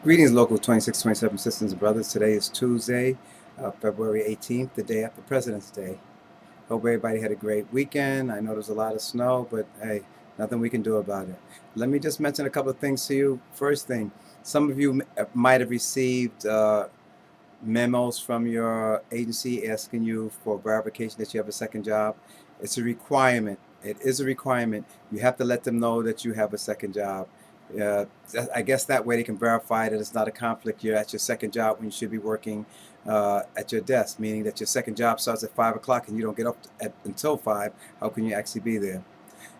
Greetings, Local 2627 sisters and brothers. Today is Tuesday, February 18th, the day after President's Day. Hope everybody had a great weekend. I know there's a lot of snow, but hey, nothing we can do about it. Let me just mention a couple of things to you. First thing, some of you might have received memos from your agency asking you for verification that you have a second job. It's a requirement. It is a requirement. You have to let them know that you have a second job. I guess that way they can verify that it's not a conflict. You're at your second job when you should be working at your desk, meaning that your second job starts at 5 o'clock and you don't get up until 5. How can you actually be there?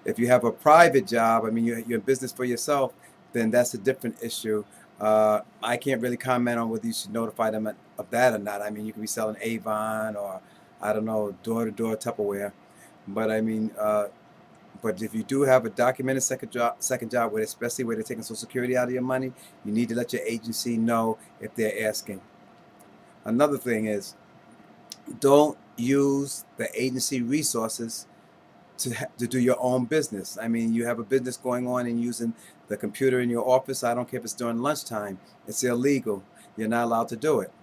If you have a private job, I mean, you're in business for yourself, then that's a different issue. I can't really comment on whether you should notify them of that or not. I mean, you could be selling Avon or, I don't know, door-to-door Tupperware. But I mean, but if you do have a documented second job, where especially where they're taking Social Security out of your money, you need to let your agency know if they're asking. Another thing is, don't use the agency resources to do your own business. I mean, you have a business going on and using the computer in your office. I don't care if it's during lunchtime. It's illegal. You're not allowed to do it.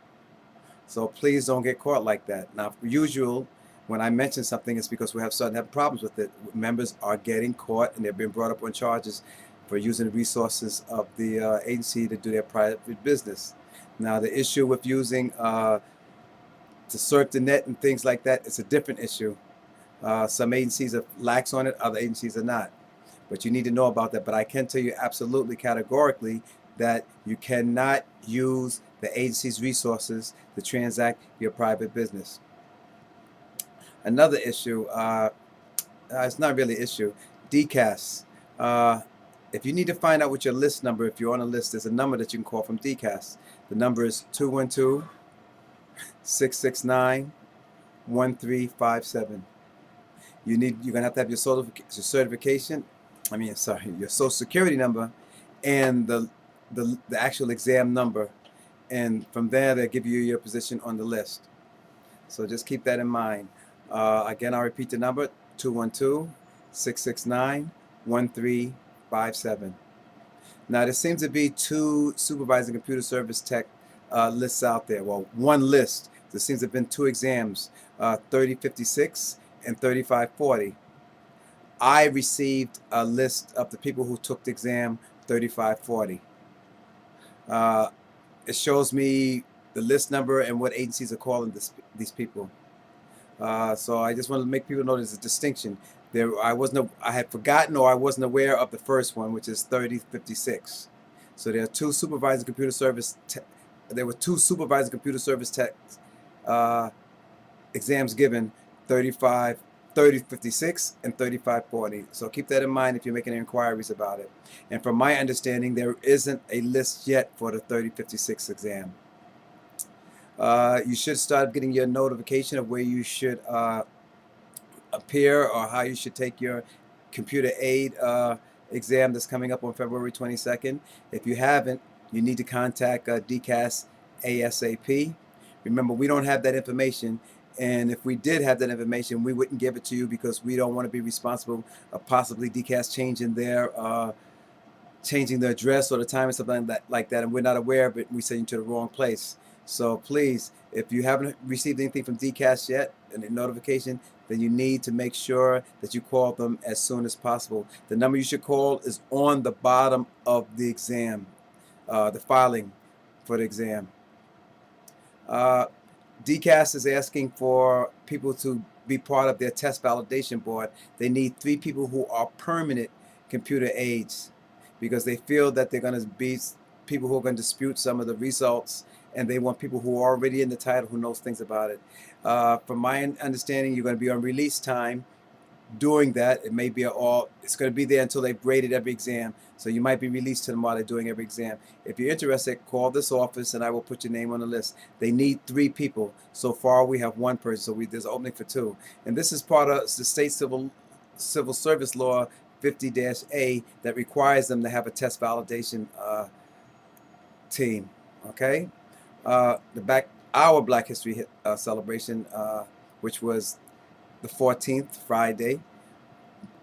So please don't get caught like that. Now, usual, when I mention something, it's because we have problems with it. Members are getting caught and they're being brought up on charges for using the resources of the agency to do their private business. Now, the issue with using to surf the net and things like that, it's a different issue. Some agencies are lax on it, other agencies are not. But you need to know about that. But I can tell you absolutely categorically that you cannot use the agency's resources to transact your private business. Another issue, it's not really an issue, DCAS. If you need to find out what your list number, if you're on a list, there's a number that you can call from DCAS. The number is 212-669-1357. You're gonna have to have your certification. Your social security number and the actual exam number, and from there they'll give you your position on the list. So just keep that in mind. Again, I'll repeat the number: 212-669-1357. Now there seems to be two supervising computer service tech lists out there. Well, one list. There seems to have been two exams, 3056 and 3540. I received a list of the people who took the exam 3540. It shows me the list number and what agencies are calling these people. So I just want to make people know there's a distinction. I had forgotten, or I wasn't aware of the first one, which is 3056. So there are two supervising computer service. There were two supervising computer service tech exams given, 3056 and 3540. So keep that in mind if you're making inquiries about it. And from my understanding, there isn't a list yet for the 3056 exam. You should start getting your notification of where you should appear or how you should take your computer aid exam that's coming up on February 22nd. If you haven't, you need to contact DCAS ASAP. Remember, we don't have that information, and if we did have that information, we wouldn't give it to you because we don't want to be responsible of possibly DCAS changing the address or the time or something like that, and we're not aware of it. We send you to the wrong place. So please, if you haven't received anything from DCAS yet, and a notification, then you need to make sure that you call them as soon as possible. The number you should call is on the bottom of the exam, the filing for the exam. DCAS is asking for people to be part of their test validation board. They need 3 people who are permanent computer aides, because they feel that they're going to be people who are going to dispute some of the results, and they want people who are already in the title who knows things about it. From my understanding, you're going to be on release time doing that. It may be it's going to be there until they've graded every exam. So you might be released to them while they're doing every exam. If you're interested, call this office and I will put your name on the list. They need 3 people. So far, we have 1 person, so there's an opening for 2. And this is part of the state civil service law 50-A that requires them to have a test validation team. Okay. Our Black History celebration, which was the 14th, Friday.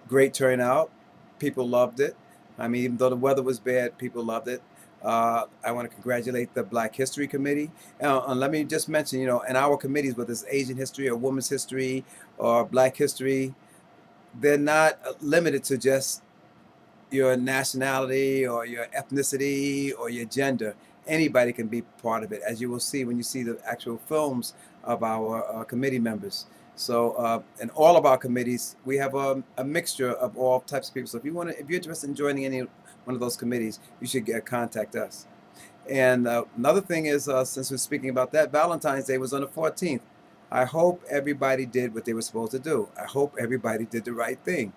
Great turnout. People loved it. I mean, even though the weather was bad, people loved it. I want to congratulate the Black History Committee. And let me just mention, in our committees, whether it's Asian history or women's history or Black history, they're not limited to just your nationality or your ethnicity or your gender. Anybody can be part of it, as you will see when you see the actual films of our committee members. So, in all of our committees, we have a mixture of all types of people. So, if you're interested in joining any one of those committees, you should contact us. And another thing is, since we're speaking about that, Valentine's Day was on the 14th. I hope everybody did what they were supposed to do. I hope everybody did the right thing.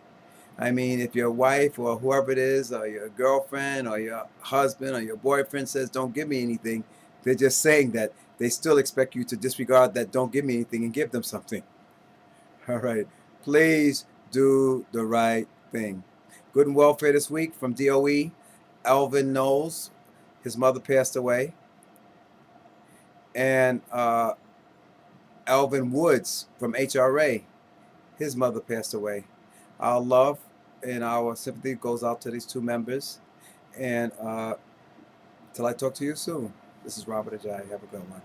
I mean, if your wife or whoever it is, or your girlfriend or your husband or your boyfriend says, don't give me anything, they're just saying that. They still expect you to disregard that don't give me anything and give them something. All right. Please do the right thing. Good and welfare this week from DOE. Alvin Knowles, his mother passed away. And Alvin Woods from HRA, his mother passed away. Our love and our sympathy goes out to these two members. And till I talk to you soon, this is Robert Ajayi. Have a good one.